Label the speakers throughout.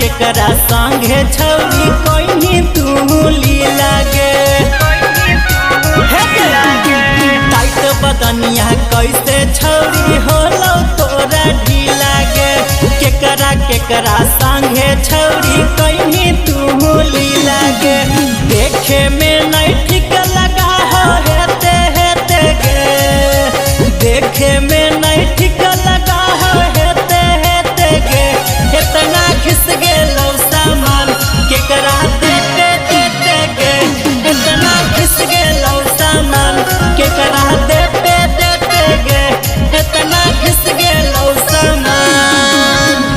Speaker 1: केकरा संगे छौरी कोई तू ली लागे टाइट बदनिया कैसे छौरी होलो तोरा ढी लागे केकरा संगे छौरी कोई तू ली लागे देखे में नहीं ठीक लगा हो हेते गे देखे में नहीं ठीक लगा हो हेते गे इतना घिस गेलो सामान केकरा देते गे इतना घिस गेलो सामान केकरा देते गे इतना घिस गेलो सामान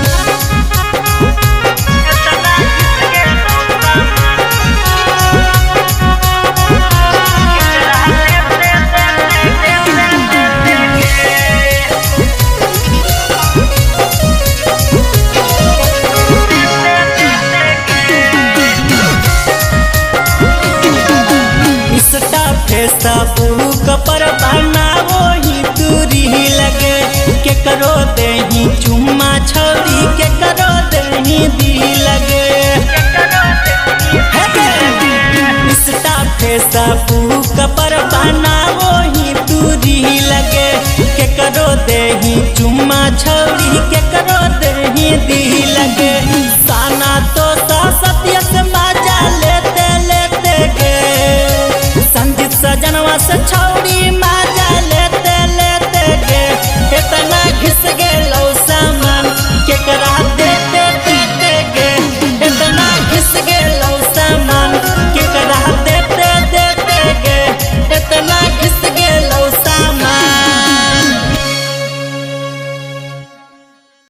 Speaker 1: फेसबुक पर बनावो ही दूरी लगे केकरो देही चुम्मा छौरी केकरो देही दी लगे इंस्टा फेसबुक पर बनावो ही दूरी लगे केकरो देही चुम्मा छौरी केकरो देही दी लगे साना तो सत्य से मजा लेते गे संजीत सजनवा से